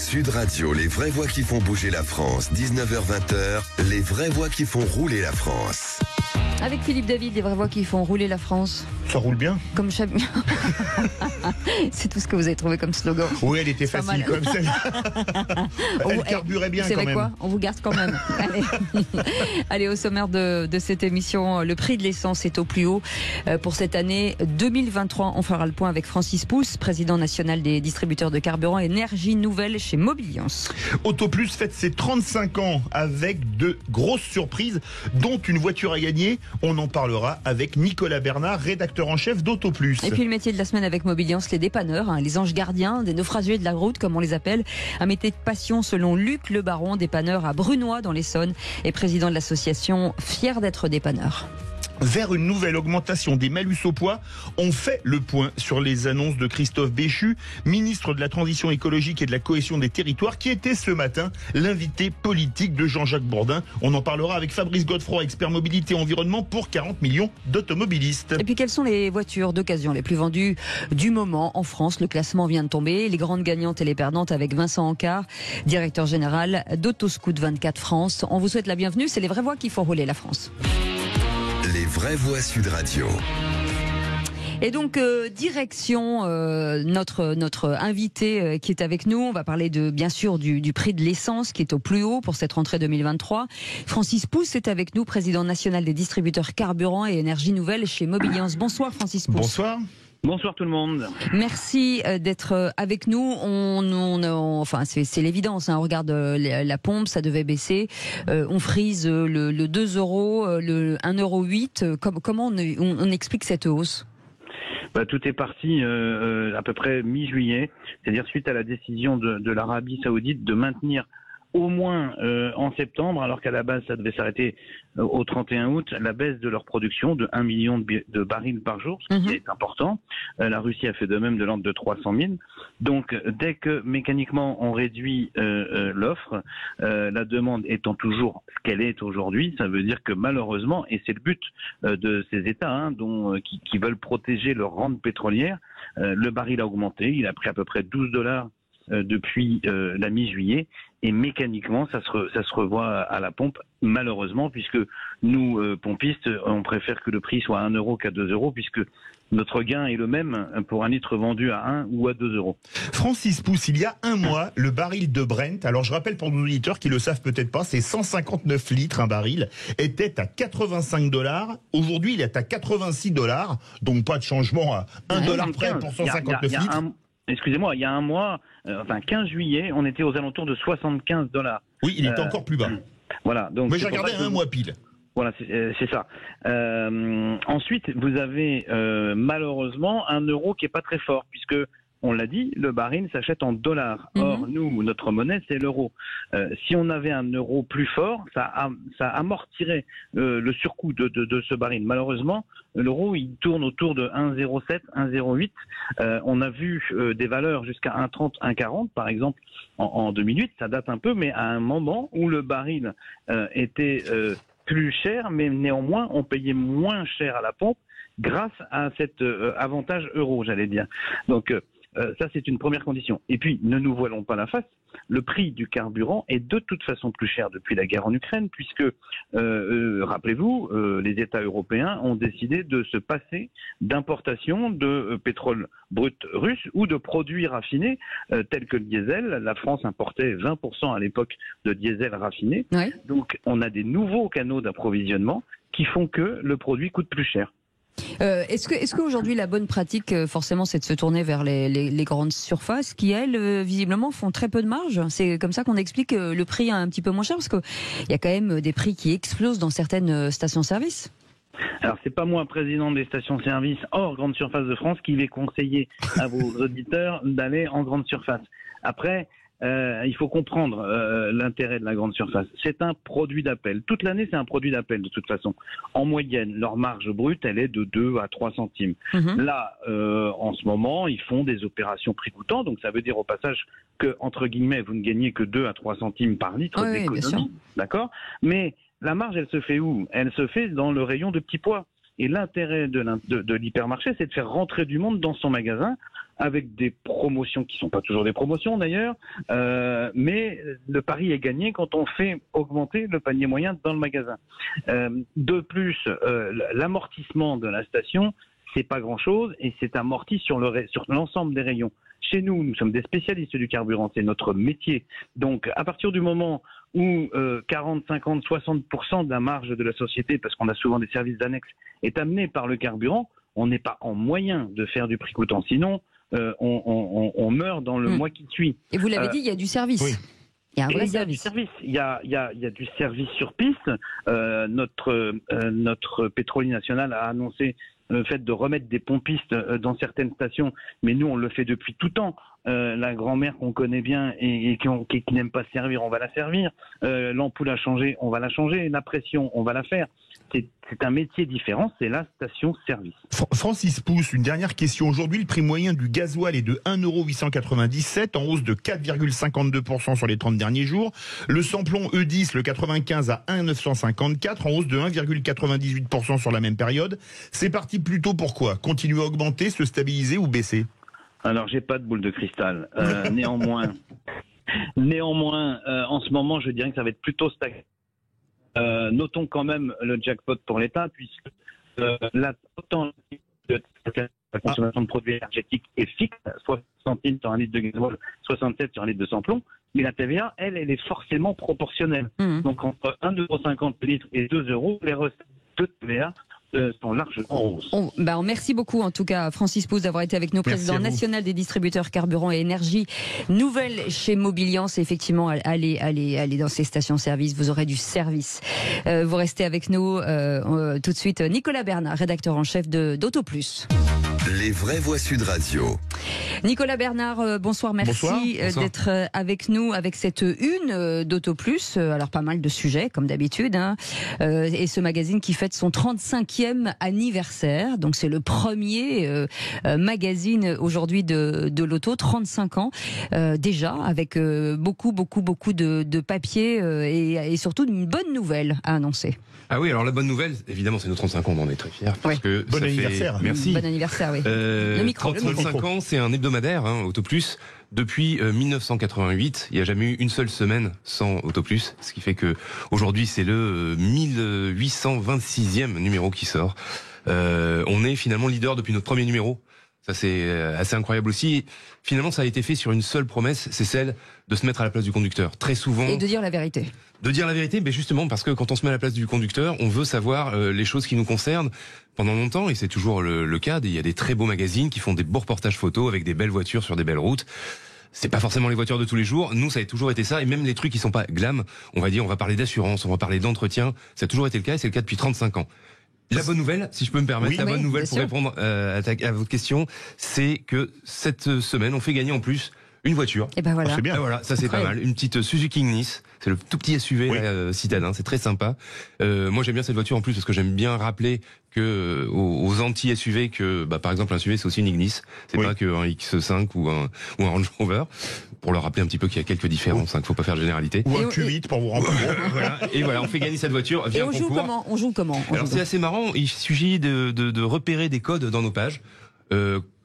Sud Radio, les vraies voix qui font bouger la France. 19h-20h, les vraies voix qui font rouler la France. Avec Philippe David, les vraies voix qui font rouler la France. Ça roule bien. Comme chaque... C'est tout ce que vous avez trouvé comme slogan. Oui, elle était facile comme ça. Elle carburait bien quand même. Vous savez quoi ? On vous garde quand même. Allez, au sommaire de cette émission, le prix de l'essence est au plus haut pour cette année 2023. On fera le point avec Francis Pousse, président national des distributeurs de carburant énergie nouvelle chez Mobiliance. Autoplus fête ses 35 ans avec de grosses surprises, dont une voiture à gagner. On en parlera avec Nicolas Bernard, rédacteur en chef d'Autoplus. Et puis le métier de la semaine avec Mobiliance, les dépanneurs, les anges gardiens, des naufragés de la route comme on les appelle. Un métier de passion selon Luc Le Baron, dépanneur à Brunois dans l'Essonne et président de l'association Fier d'être dépanneur. Vers une nouvelle augmentation des malus au poids, on fait le point sur les annonces de Christophe Béchu, ministre de la Transition écologique et de la cohésion des territoires, qui était ce matin l'invité politique de Jean-Jacques Bourdin. On en parlera avec Fabrice Godefroy, expert mobilité et environnement pour 40 millions d'automobilistes. Et puis quelles sont les voitures d'occasion les plus vendues du moment en France? Le classement vient de tomber. Les grandes gagnantes et les perdantes avec Vincent Ancard, directeur général d'Autoscout 24 France. On vous souhaite la bienvenue. C'est les vraies voix qui font rouler la France. Les vraies voix Sud Radio. Et donc direction notre invité qui est avec nous. On va parler bien sûr du prix de l'essence qui est au plus haut pour cette rentrée 2023. Francis Pousse est avec nous, président national des distributeurs carburant et énergie nouvelle chez Mobiliance. Bonsoir Francis Pousse. Bonsoir. Bonsoir tout le monde. Merci d'être avec nous. Enfin, c'est l'évidence. On regarde la pompe, ça devait baisser. On frise le 2 euros, le 1,08 €. Comment on explique cette hausse ? Tout est parti à peu près mi-juillet, c'est-à-dire suite à la décision de l'Arabie Saoudite de maintenir au moins en septembre, alors qu'à la base ça devait s'arrêter au 31 août, la baisse de leur production de 1 million de barils par jour, ce qui est important. La Russie a fait de même de l'ordre de 300 000. Donc dès que mécaniquement on réduit l'offre, la demande étant toujours ce qu'elle est aujourd'hui, ça veut dire que malheureusement, et c'est le but de ces États qui veulent protéger leur rente pétrolière, le baril a augmenté, il a pris à peu près $12 depuis la mi-juillet, et mécaniquement ça se revoit à la pompe, malheureusement, puisque nous pompistes on préfère que le prix soit à 1 € qu'à 2 €, puisque notre gain est le même pour un litre vendu à 1 ou à 2 €. Francis Pousse, il y a un mois, le baril de Brent, alors je rappelle pour nos auditeurs qui le savent peut-être pas, c'est 159 litres un baril, était à $85. Aujourd'hui il est à $86, donc pas de changement à $1 près pour 159 litres. Excusez-moi, il y a un mois, 15 juillet, on était aux alentours de $75. Oui, il était encore plus bas. Voilà. Donc mais j'ai regardé un mois pile. Voilà, c'est ça. Ensuite, vous avez malheureusement 1 € qui est pas très fort, puisque on l'a dit, le baril s'achète en dollars. Or, nous, notre monnaie, c'est l'euro. Si on avait 1 € plus fort, ça amortirait le surcoût de ce baril. Malheureusement, l'euro, il tourne autour de 1,07, 1,08. On a vu des valeurs jusqu'à 1,30, 1,40, par exemple, en 2008. Ça date un peu, mais à un moment où le baril était plus cher, mais néanmoins, on payait moins cher à la pompe grâce à cet avantage euro, j'allais dire. Donc, ça, c'est une première condition. Et puis, ne nous voilons pas la face, le prix du carburant est de toute façon plus cher depuis la guerre en Ukraine, puisque, rappelez-vous, les États européens ont décidé de se passer d'importation de pétrole brut russe ou de produits raffinés tels que le diesel. La France importait 20% à l'époque de diesel raffiné. Ouais. Donc, on a des nouveaux canaux d'approvisionnement qui font que le produit coûte plus cher. Est-ce qu'aujourd'hui la bonne pratique forcément c'est de se tourner vers les grandes surfaces qui elles visiblement font très peu de marge? C'est comme ça qu'on explique le prix un petit peu moins cher, parce qu'il y a quand même des prix qui explosent dans certaines stations-service. Alors c'est pas moi, président des stations-service hors grande surface de France, qui vais conseiller à vos auditeurs d'aller en grande surface. Après, il faut comprendre l'intérêt de la grande surface. C'est un produit d'appel. Toute l'année, c'est un produit d'appel de toute façon. En moyenne, leur marge brute, elle est de 2 à 3 centimes. Là, en ce moment, ils font des opérations prix coûtant. Donc, ça veut dire au passage que, entre guillemets, vous ne gagnez que 2 à 3 centimes par litre d'économie. D'accord ? Mais la marge, elle se fait où ? Elle se fait dans le rayon de petits pois. Et l'intérêt de l'hypermarché, c'est de faire rentrer du monde dans son magasin avec des promotions qui sont pas toujours des promotions d'ailleurs, mais le pari est gagné quand on fait augmenter le panier moyen dans le magasin. De plus, l'amortissement de la station, c'est pas grand-chose et c'est amorti sur l'ensemble des rayons. Chez nous, nous sommes des spécialistes du carburant, c'est notre métier. Donc, à partir du moment où 40, 50, 60% de la marge de la société, parce qu'on a souvent des services annexes, est amenée par le carburant, on n'est pas en moyen de faire du prix coûtant. Sinon, on meurt dans le mois qui suit. Et vous l'avez dit, il y a du service. Oui. Il y a un vrai service. Il y a du service sur piste. Notre pétrolier national a annoncé le fait de remettre des pompistes dans certaines stations, mais nous on le fait depuis tout temps. La grand-mère qu'on connaît bien et qui n'aime pas servir, on va la servir. L'ampoule a changé, on va la changer. La pression, on va la faire. C'est un métier différent, c'est la station-service. Francis Pousse, une dernière question. Aujourd'hui, le prix moyen du gasoil est de 1,897 €, en hausse de 4,52% sur les 30 derniers jours. Le samplon E10, le 95, à 1,954, en hausse de 1,98% sur la même période. C'est parti plutôt pour quoi? Continuer à augmenter, se stabiliser ou baisser? Alors, j'ai pas de boule de cristal. Néanmoins, en ce moment, je dirais que ça va être plutôt stagnant. Notons quand même le jackpot pour l'État, puisque autant la consommation de produits énergétiques est fixe, 60 centimes sur un litre de gasoil, 67 sur un litre de samplon, mais la TVA, elle est forcément proportionnelle. Donc entre 1,50 € le litre et 2 €, les recettes de TVA sont largement en hausse. Merci beaucoup en tout cas Francis Pousse d'avoir été avec nous, président national des distributeurs carburant et énergie nouvelle chez Mobiliance. Effectivement, allez dans ces stations-service, vous aurez du service. Vous restez avec nous tout de suite. Nicolas Bernard, rédacteur en chef d'AutoPlus. Les vraies voix Sud Radio. Nicolas Bernard, bonsoir, merci d'être avec nous avec cette une d'AutoPlus. Alors pas mal de sujets comme d'habitude, et ce magazine qui fête son 35e anniversaire. Donc c'est le premier magazine aujourd'hui de l'auto, 35 ans déjà, avec beaucoup de papier et surtout une bonne nouvelle à annoncer. Ah oui, alors la bonne nouvelle, évidemment, c'est nos 35 ans, on en est très fiers. Parce que bon anniversaire. Merci. Bon anniversaire, oui. Le micro. 35 ans, c'est un hebdomadaire, AutoPlus. Depuis 1988, il n'y a jamais eu une seule semaine sans AutoPlus, ce qui fait que aujourd'hui c'est le 1826e numéro qui sort. On est finalement leader depuis notre premier numéro. Ça c'est assez incroyable aussi. Finalement, ça a été fait sur une seule promesse, c'est celle de se mettre à la place du conducteur. Très souvent. Et de dire la vérité. De dire la vérité, mais justement parce que quand on se met à la place du conducteur, on veut savoir les choses qui nous concernent. Pendant longtemps, et c'est toujours le cas, il y a des très beaux magazines qui font des beaux reportages photos avec des belles voitures sur des belles routes. C'est pas forcément les voitures de tous les jours. Nous, ça a toujours été ça. Et même les trucs qui sont pas glam, on va dire, on va parler d'assurance, on va parler d'entretien. Ça a toujours été le cas et c'est le cas depuis 35 ans. La bonne nouvelle, si je peux me permettre, bonne nouvelle pour répondre à votre question, c'est que cette semaine, on fait gagner en plus une voiture. Et ben voilà. C'est bien. Voilà, ça c'est pas mal. Une petite Suzuki Ignis. C'est le tout petit SUV citadin. C'est très sympa. Moi j'aime bien cette voiture en plus parce que j'aime bien rappeler que aux anti-SUV que par exemple un SUV c'est aussi une Ignis. C'est pas qu'un X5 ou un Range Rover. Pour leur rappeler un petit peu qu'il y a quelques différences, qu'il ne faut pas faire de généralité. Ou un Q8 pour vous rendre compte. Et voilà, on fait gagner cette voiture via un concours. On joue comment Alors c'est assez marrant. Il suffit de repérer des codes dans nos pages.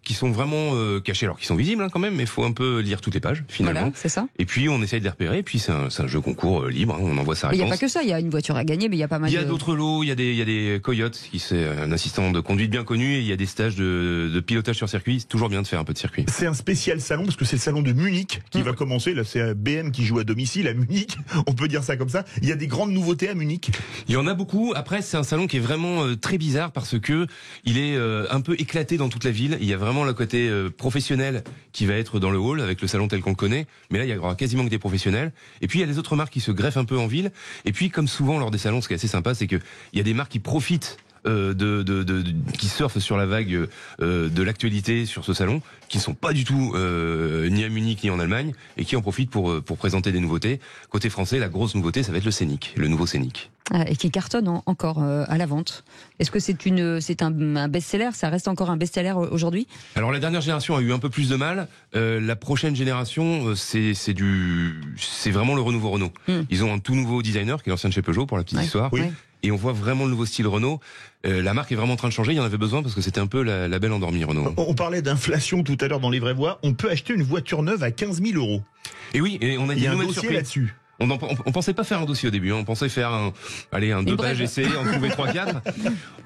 Qui sont vraiment cachés, alors qui sont visibles quand même, mais il faut un peu lire toutes les pages finalement. Voilà, c'est ça. Et puis on essaye de les repérer, et puis c'est un jeu concours libre, on envoie sa réponse. Il n'y a pas que ça, il y a une voiture à gagner, mais il y a pas mal. Il y a d'autres lots, il y a des Coyotes, qui c'est un assistant de conduite bien connu, et il y a des stages de pilotage sur circuit. C'est toujours bien de faire un peu de circuit. C'est un spécial salon parce que c'est le salon de Munich qui va commencer. Là, c'est BM qui joue à domicile à Munich. On peut dire ça comme ça. Il y a des grandes nouveautés à Munich. Il y en a beaucoup. Après, c'est un salon qui est vraiment très bizarre parce que il est un peu éclaté dans toute la ville. Il y a vraiment le côté professionnel qui va être dans le hall avec le salon tel qu'on le connaît, mais là il y aura quasiment que des professionnels. Et puis il y a les autres marques qui se greffent un peu en ville. Et puis comme souvent lors des salons, ce qui est assez sympa, c'est que il y a des marques qui profitent qui surfent sur la vague de l'actualité sur ce salon, qui ne sont pas du tout ni à Munich ni en Allemagne, et qui en profitent pour présenter des nouveautés. Côté français, la grosse nouveauté, ça va être le Scénic, le nouveau Scénic. Et qui cartonne encore à la vente. Est-ce que c'est un best-seller? Ça reste encore un best-seller aujourd'hui? Alors la dernière génération a eu un peu plus de mal. La prochaine génération, c'est vraiment le renouveau Renault. Ils ont un tout nouveau designer qui est l'ancien de chez Peugeot pour la petite histoire. Oui. et on voit vraiment le nouveau style Renault. La marque est vraiment en train de changer, il y en avait besoin parce que c'était un peu la belle endormie Renault. On parlait d'inflation tout à l'heure dans les vraies voix, on peut acheter une voiture neuve à 15 000 €. Et oui, et on a Il y dit a un nouvelle dossier surprise. là-dessus. On pensait pas faire un dossier au début, on pensait faire un 2 pages essai, en trouver 3-4.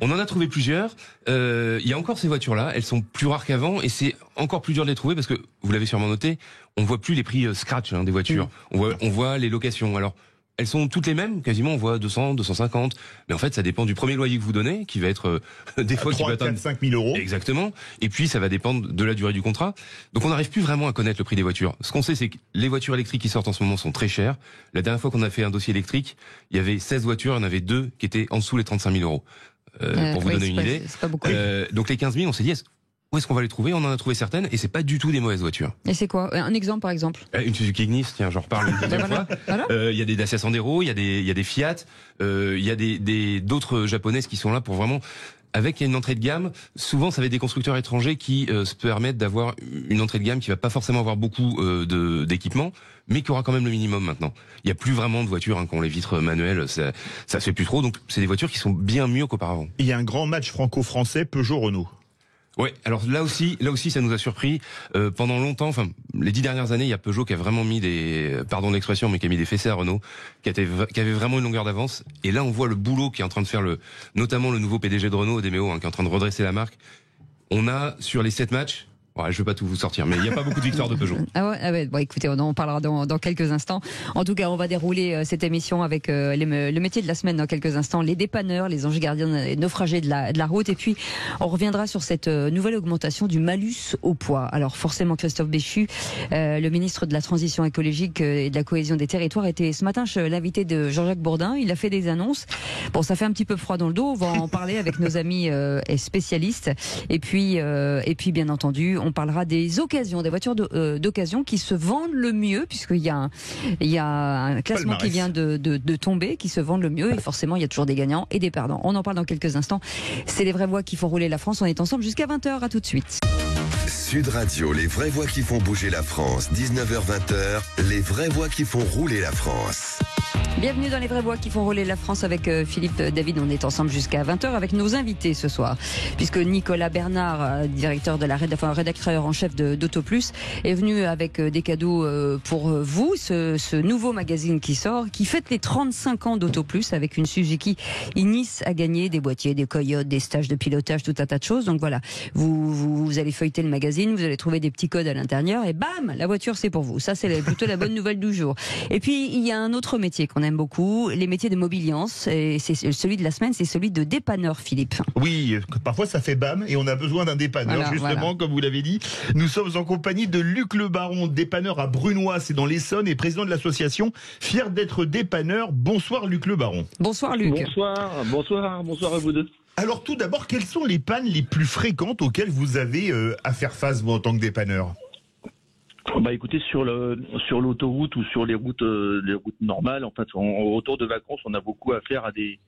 On en a trouvé plusieurs. Il y a encore ces voitures-là, elles sont plus rares qu'avant et c'est encore plus dur de les trouver parce que, vous l'avez sûrement noté, on voit plus les prix scratch des voitures. On voit les locations. Alors, elles sont toutes les mêmes, quasiment, on voit 200, 250. Mais en fait, ça dépend du premier loyer que vous donnez, qui va être des fois 3, 4, 5 000 €. Exactement. Et puis, ça va dépendre de la durée du contrat. Donc, on n'arrive plus vraiment à connaître le prix des voitures. Ce qu'on sait, c'est que les voitures électriques qui sortent en ce moment sont très chères. La dernière fois qu'on a fait un dossier électrique, il y avait 16 voitures, il y en avait 2 qui étaient en dessous les 35 000 €. Pour vous donner une idée. C'est pas beaucoup. Donc, les 15 000, on s'est dit, où est-ce qu'on va les trouver? On en a trouvé certaines et c'est pas du tout des mauvaises voitures. Et c'est quoi? Un exemple, par exemple? Une Suzuki Ignis, tiens, j'en reparle une deuxième fois. Voilà. Il y a des Dacia Sandero, il y a des Fiat, il y a d'autres japonaises qui sont là pour vraiment, avec une entrée de gamme. Souvent, ça va être des constructeurs étrangers qui se permettent d'avoir une entrée de gamme qui va pas forcément avoir beaucoup d'équipements, mais qui aura quand même le minimum maintenant. Il y a plus vraiment de voitures qui ont les vitres manuelles, ça se fait plus trop. Donc, c'est des voitures qui sont bien mieux qu'auparavant. Il y a un grand match franco-français Peugeot-Renault. Ouais, alors là aussi, ça nous a surpris. Pendant longtemps, enfin, les 10 dernières années, il y a Peugeot qui a vraiment mis pardon de l'expression, mais qui a mis des fessées à Renault, qui avait vraiment une longueur d'avance. Et là, on voit le boulot qui est en train de faire notamment le nouveau PDG de Renault, Demeo, qui est en train de redresser la marque. On a, sur les 7 matchs, ouais, je vais pas tout vous sortir, mais il n'y a pas beaucoup de victoires de Peugeot. Ah ouais. Bon, écoutez, on en parlera dans quelques instants. En tout cas, on va dérouler cette émission avec le métier de la semaine dans quelques instants. Les dépanneurs, les anges gardiens et naufragés de la route. Et puis, on reviendra sur cette nouvelle augmentation du malus au poids. Alors, forcément, Christophe Béchu, le ministre de la Transition écologique et de la cohésion des territoires, était ce matin l'invité de Jean-Jacques Bourdin. Il a fait des annonces. Bon, ça fait un petit peu froid dans le dos. On va en parler avec nos amis et spécialistes. Et puis, bien entendu, on parlera des occasions, des voitures d'occasion qui se vendent le mieux, puisqu'il y a un classement qui vient de tomber, qui se vendent le mieux, et forcément il y a toujours des gagnants et des perdants. On en parle dans quelques instants. C'est les vraies voix qui font rouler la France. On est ensemble jusqu'à 20h. À tout de suite. Sud Radio, les vraies voix qui font bouger la France. 19h-20h, les vraies voix qui font rouler la France. Bienvenue dans les vraies voix qui font rouler la France avec Philippe David. On est ensemble jusqu'à 20h avec nos invités ce soir, puisque Nicolas Bernard, directeur de rédacteur en chef d'Autoplus, est venu avec des cadeaux pour vous. Ce nouveau magazine qui sort, qui fête les 35 ans d'Autoplus, avec une Suzuki Ignis à gagner, des boîtiers, des coyotes, des stages de pilotage, tout un tas de choses. Donc voilà, vous allez feuilleter le magazine, vous allez trouver des petits codes à l'intérieur et bam, la voiture c'est pour vous. Ça c'est plutôt la bonne nouvelle du jour. Et puis il y a un autre métier qu'on aime beaucoup, les métiers de mobiliance, et c'est celui de la semaine, c'est celui de dépanneur, Philippe. Oui, parfois ça fait bam et on a besoin d'un dépanneur, justement, comme vous l'avez dit. Nous sommes en compagnie de Luc Le Baron, dépanneur à Brunois, c'est dans l'Essonne, et président de l'association Fier d'être dépanneur. Bonsoir Luc Le Baron. Bonsoir Luc. Bonsoir à vous deux. Alors tout d'abord, quelles sont les pannes les plus fréquentes auxquelles vous avez à faire face, vous, en tant que dépanneur ? Bah écoutez, sur l'autoroute ou sur les routes normales, en fait, autour de vacances, on a beaucoup à faire à des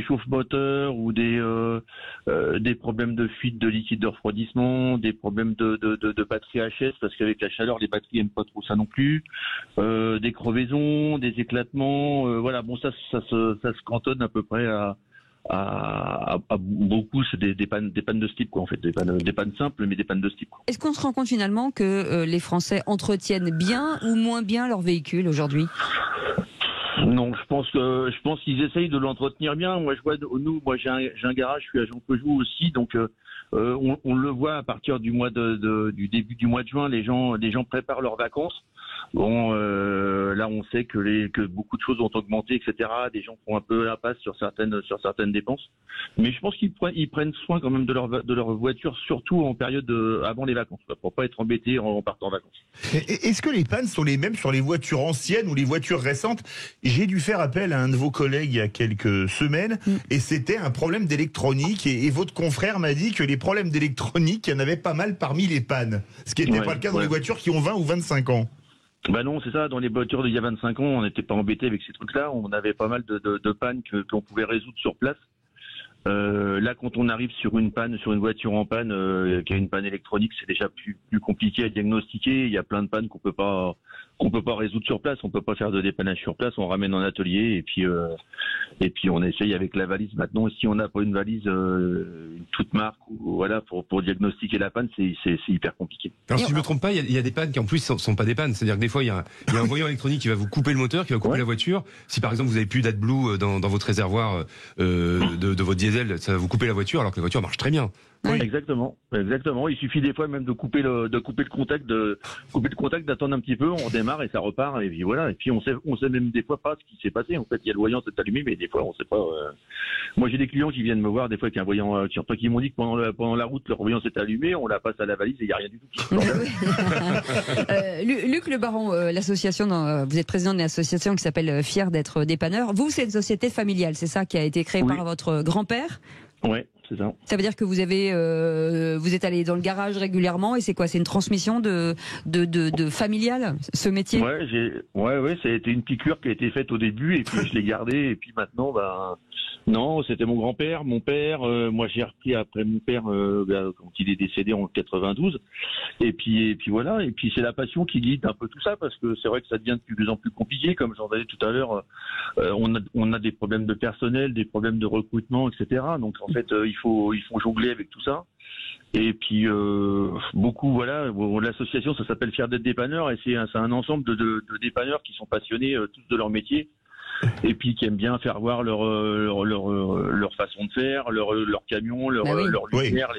chauffe-moteurs ou des problèmes de fuite de liquide de refroidissement, des problèmes de batterie HS, parce qu'avec la chaleur, les batteries aiment pas trop ça non plus, des crevaisons, des éclatements, voilà. Bon, ça se cantonne à peu près à beaucoup, c'est des pannes de ce type, quoi, en fait, des pannes simples, mais des pannes de ce type, quoi. Est-ce qu'on se rend compte finalement que les Français entretiennent bien ou moins bien leur véhicule aujourd'hui ? Non, je pense qu'ils essayent de l'entretenir bien. Moi, j'ai un garage, je suis agent Peugeot aussi, donc on le voit à partir du du début du mois de juin, les gens préparent leurs vacances. Bon, là, on sait que beaucoup de choses ont augmenté, etc. Des gens font un peu l'impasse sur certaines dépenses. Mais je pense qu'ils prennent soin quand même de leur voiture, surtout en période avant les vacances, quoi, pour pas être embêtés en partant en vacances. Est-ce que les pannes sont les mêmes sur les voitures anciennes ou les voitures récentes ? J'ai dû faire appel à un de vos collègues il y a quelques semaines, et c'était un problème d'électronique, et votre confrère m'a dit que les problèmes d'électronique, il y en avait pas mal parmi les pannes, ce qui n'était pas le cas dans les voitures qui ont 20 ou 25 ans. Bah non, c'est ça. Dans les voitures d'il y a 25 ans, on n'était pas embêté avec ces trucs-là. On avait pas mal de pannes qu'on pouvait résoudre sur place. Là, quand on arrive sur une voiture en panne, qui a une panne électronique, c'est déjà plus compliqué à diagnostiquer. Il y a plein de pannes qu'on peut pas qu'on peut pas résoudre sur place. On peut pas faire de dépannage sur place. On ramène en atelier et puis on essaye avec la valise. Maintenant, si on n'a pas une valise toute marque ou voilà pour diagnostiquer la panne, c'est hyper compliqué. Alors si je me trompe pas, il y a des pannes qui en plus sont pas des pannes. C'est-à-dire que des fois il y a un voyant électronique qui va vous couper le moteur, qui va couper la voiture. Si par exemple vous avez plus d'AdBlue dans votre réservoir de votre diesel, ça va vous couper la voiture alors que la voiture marche très bien. Oui. Exactement. Il suffit des fois même de couper le contact, d'attendre un petit peu, on redémarre et ça repart et puis voilà. Et puis on sait même des fois pas ce qui s'est passé. En fait, il y a le voyant s'est allumé, mais des fois on sait pas. Moi, j'ai des clients qui viennent me voir des fois avec un voyant, qui m'ont dit que pendant la route leur voyant s'est allumé, on la passe à la valise et il y a rien du tout. Luc Le Baron, l'association, vous êtes président de l'association qui s'appelle Fier d'être dépanneur. Vous, c'est une société familiale, c'est ça, qui a été créée par votre grand-père? Ouais. C'est ça. Ça veut dire que vous êtes allé dans le garage régulièrement et c'est quoi? C'est une transmission de familiale, ce métier? Ouais, ça a été une piqûre qui a été faite au début et puis je l'ai gardée et puis maintenant, non, c'était mon grand-père, mon père. Moi, j'ai repris après mon père quand il est décédé en 92. Et puis voilà. Et puis c'est la passion qui guide un peu tout ça parce que c'est vrai que ça devient de plus en plus compliqué. Comme j'en disais tout à l'heure, on a des problèmes de personnel, des problèmes de recrutement, etc. Donc en fait, il faut jongler avec tout ça. Et puis beaucoup, voilà. L'association, ça s'appelle Fier d'être dépanneur et c'est un ensemble de dépanneurs qui sont passionnés tous de leur métier. Et puis qui aiment bien faire voir leur façon de faire, leur camion, leur lumière.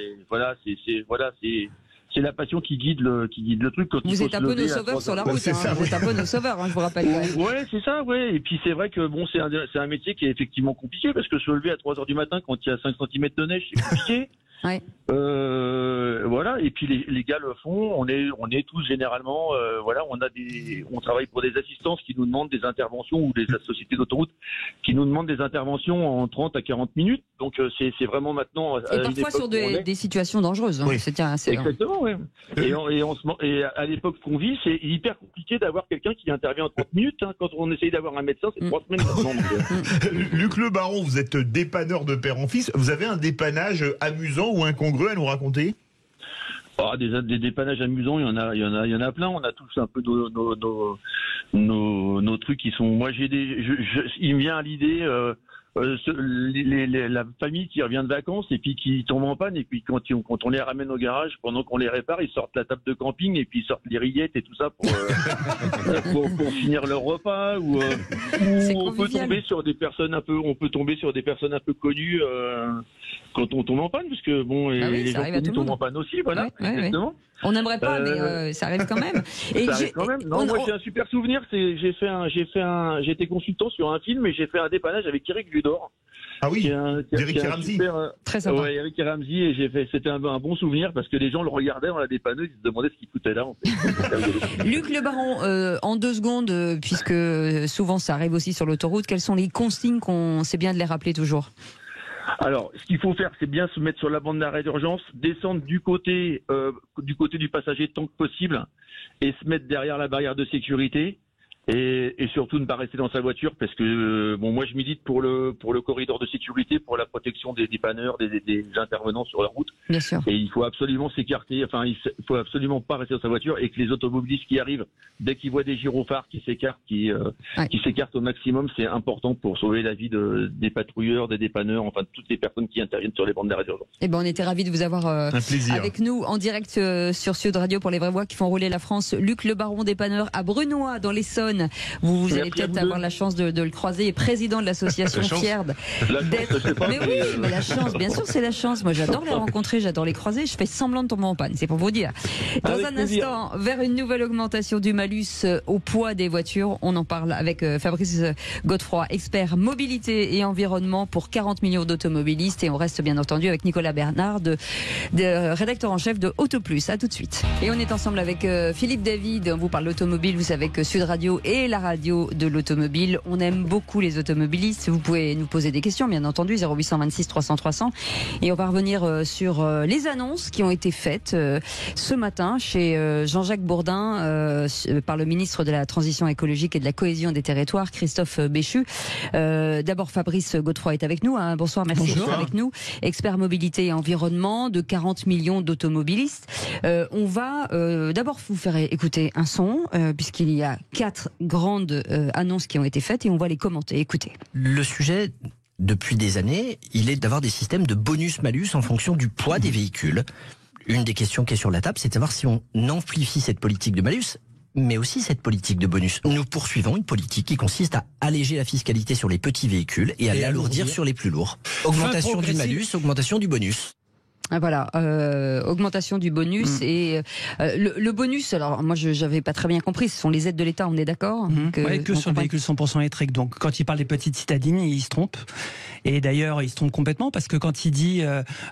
C'est la passion qui guide le truc. Quand vous êtes un peu nos sauveurs sur la route. Vous êtes un peu nos sauveurs, je vous rappelle. Ouais, c'est ça, ouais. Et puis c'est vrai que bon, c'est un métier qui est effectivement compliqué parce que se lever à 3h du matin quand il y a 5 cm de neige, c'est compliqué. Ouais. Voilà. Et puis les gars le font. On est tous généralement, on travaille pour des assistances qui nous demandent des interventions ou des sociétés d'autoroute qui nous demandent des interventions en 30 à 40 minutes. Donc c'est vraiment maintenant. Et parfois sur des situations dangereuses. Hein. Oui. Exactement, oui. Et à l'époque qu'on vit, c'est hyper compliqué d'avoir quelqu'un qui intervient en 30 minutes. Hein. Quand on essaye d'avoir un médecin, c'est 3 semaines maintenant. Luc Le Baron, vous êtes dépanneur de père en fils. Vous avez un dépannage amusant ou incongru à nous raconter? Des dépannages amusants, il y en a plein. On a tous un peu nos trucs qui sont. Moi, il me vient à l'idée la famille qui revient de vacances et puis qui tombe en panne et puis quand on les ramène au garage, pendant qu'on les répare, ils sortent la table de camping et puis ils sortent les rillettes et tout ça pour finir leur repas ou on peut tomber sur des personnes un peu connues quand on tombe en panne parce que bon les gens connus tombent en panne aussi, voilà. Exactement. Ouais. On n'aimerait pas, mais ça arrive quand même. Et ça arrive quand même. Non, moi j'ai un super souvenir. J'ai été consultant sur un film et j'ai fait un dépannage avec Eric Judor. Ah oui, Eric et Ramsey. Très sympa. Ouais, Eric et Ramsey et c'était un bon souvenir parce que les gens le regardaient dans la dépanneuse, ils se demandaient ce qu'il foutait là. En fait. Luc Le Baron, en 2 secondes, puisque souvent ça arrive aussi sur l'autoroute, quelles sont les consignes qu'on sait bien de les rappeler toujours? Alors, ce qu'il faut faire, c'est bien se mettre sur la bande d'arrêt d'urgence, descendre du côté du passager tant que possible et se mettre derrière la barrière de sécurité et surtout ne pas rester dans sa voiture parce que moi je milite pour le corridor de sécurité, pour la protection des dépanneurs, des intervenants sur la route. Bien sûr. Et il faut absolument s'écarter, il faut absolument pas rester dans sa voiture et que les automobilistes qui arrivent, dès qu'ils voient des gyrophares qui s'écartent, qui s'écartent au maximum, c'est important pour sauver la vie des patrouilleurs, des dépanneurs, enfin de toutes les personnes qui interviennent sur les bandes d'arrêt d'urgence. Eh ben, on était ravis de vous avoir avec nous en direct sur Sud Radio pour les vraies voix qui font rouler la France. Luc Le Baron, dépanneur à Brunois dans l'Essonne. Vous allez peut-être avoir la chance de le croiser, et président de l'association Fier d'être. Mais oui, mais la chance, bien sûr, c'est la chance. Moi, j'adore les rencontrer, j'adore les croiser. Je fais semblant de tomber en panne, c'est pour vous dire. Dans un instant, vers une nouvelle augmentation du malus au poids des voitures. On en parle avec Fabrice Godefroy, expert mobilité et environnement pour 40 millions d'automobilistes. Et on reste bien entendu avec Nicolas Bernard, rédacteur en chef de Auto Plus. À tout de suite. Et on est ensemble avec Philippe David. On vous parle d'automobile. Vous savez que Sud Radio et la radio de l'automobile. On aime beaucoup les automobilistes. Vous pouvez nous poser des questions, bien entendu, 0826 300 300. Et on va revenir sur les annonces qui ont été faites ce matin chez Jean-Jacques Bourdin par le ministre de la Transition écologique et de la cohésion des territoires, Christophe Béchu. D'abord, Fabrice Godefroy est avec nous. Bonsoir, merci d'être avec nous. Expert mobilité et environnement de 40 millions d'automobilistes. On va d'abord vous faire écouter un son, puisqu'il y a 4 grandes annonces qui ont été faites et on va les commenter. Écoutez. Le sujet, depuis des années, il est d'avoir des systèmes de bonus-malus en fonction du poids des véhicules. Une des questions qui est sur la table, c'est de savoir si on amplifie cette politique de malus, mais aussi cette politique de bonus. Nous poursuivons une politique qui consiste à alléger la fiscalité sur les petits véhicules et à l'alourdir sur les plus lourds. Augmentation du malus, augmentation du bonus. Voilà, augmentation du bonus et le bonus. Alors moi, j'avais pas très bien compris. Ce sont les aides de l'État, on est d'accord que sur le véhicule 100% électrique. Donc quand il parle des petites citadines, il se trompe. Et d'ailleurs, il se trompe complètement parce que quand il dit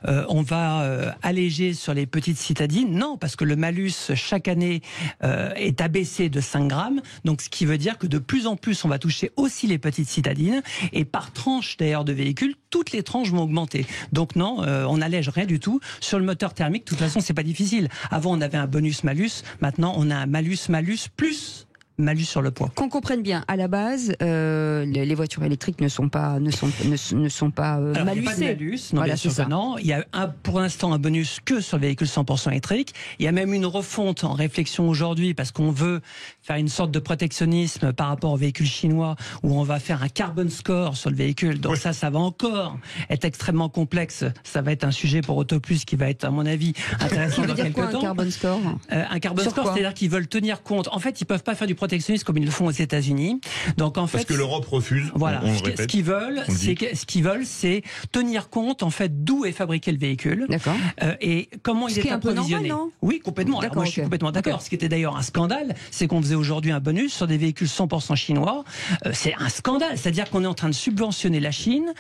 on va alléger sur les petites citadines, non, parce que le malus chaque année est abaissé de 5 grammes. Donc ce qui veut dire que de plus en plus, on va toucher aussi les petites citadines. Et par tranche d'ailleurs de véhicules, toutes les tranches vont augmenter. Donc non, on n'allège rien du tout. Sur le moteur thermique, de toute façon, c'est pas difficile. Avant, on avait un bonus-malus. Maintenant, on a un malus-malus plus malus sur le poids. Qu'on comprenne bien, à la base, les voitures électriques ne sont pas malusées. Il n'y a pas de malus, non, voilà, bien sûr que non. Il y a pour l'instant un bonus que sur le véhicule 100% électrique. Il y a même une refonte en réflexion aujourd'hui parce qu'on veut faire une sorte de protectionnisme par rapport aux véhicules chinois où on va faire un carbon score sur le véhicule. Donc ça va encore être extrêmement complexe. Ça va être un sujet pour Autoplus qui va être, à mon avis, intéressant dans quelques temps. Un carbon score Un carbon score, c'est-à-dire qu'ils veulent tenir compte. En fait, ils peuvent pas faire du protectionnisme comme ils le font aux États-Unis. Donc en fait, parce que l'Europe refuse. Voilà. Ce qu'ils veulent, c'est tenir compte en fait d'où est fabriqué le véhicule. D'accord. Et comment il est approvisionné. Normal, non ? Oui, complètement. Alors moi, je suis complètement d'accord. Ce qui était d'ailleurs un scandale, c'est qu'on faisait aujourd'hui un bonus sur des véhicules 100% chinois. C'est un scandale. C'est-à-dire qu'on est en train de subventionner la Chine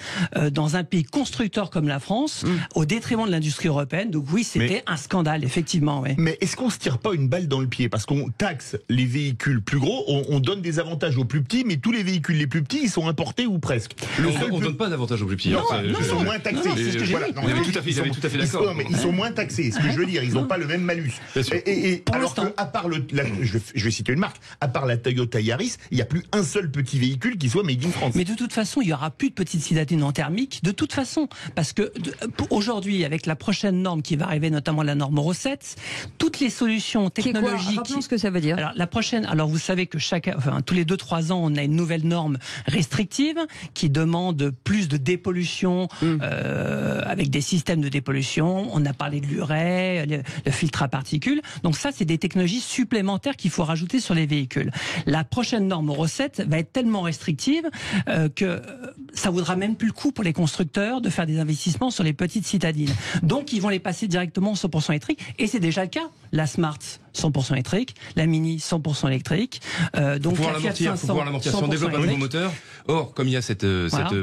dans un pays constructeur comme la France, au détriment de l'industrie européenne. Donc oui, c'était un scandale, effectivement. Ouais. Mais est-ce qu'on se tire pas une balle dans le pied parce qu'on taxe les véhicules plus gros, on donne des avantages aux plus petits, mais tous les véhicules les plus petits, ils sont importés ou presque. On donne pas d'avantages aux plus petits. Non, ils sont moins taxés. C'est ce que j'ai dit. Il avait tout à fait d'accord. Ils sont moins taxés. Ce que je veux dire, ils n'ont pas le même malus. Et alors qu'à part je vais citer une marque, à part la Toyota Yaris, il n'y a plus un seul petit véhicule qui soit made in France. Mais de toute façon, il n'y aura plus de petites citadines en thermique, de toute façon. Parce que aujourd'hui, avec la prochaine norme qui va arriver, notamment la norme Euro 7, toutes les solutions technologiques... Rappelons ce que ça veut dire. Alors, la prochaine, vous savez que tous les 2-3 ans, on a une nouvelle norme restrictive qui demande plus de dépollution avec des systèmes de dépollution. On a parlé de l'urée, le filtre à particules. Donc ça, c'est des technologies supplémentaires qu'il faut rajouter sur les véhicules. La prochaine norme Euro 7 va être tellement restrictive que ça vaudra même plus le coup pour les constructeurs de faire des investissements sur les petites citadines. Donc ils vont les passer directement en 100% électrique et c'est déjà le cas. La Smart 100% électrique, la Mini 100% électrique. Donc pour pouvoir l'amortir, si on développe un nouveau moteur. Or, comme il y a cette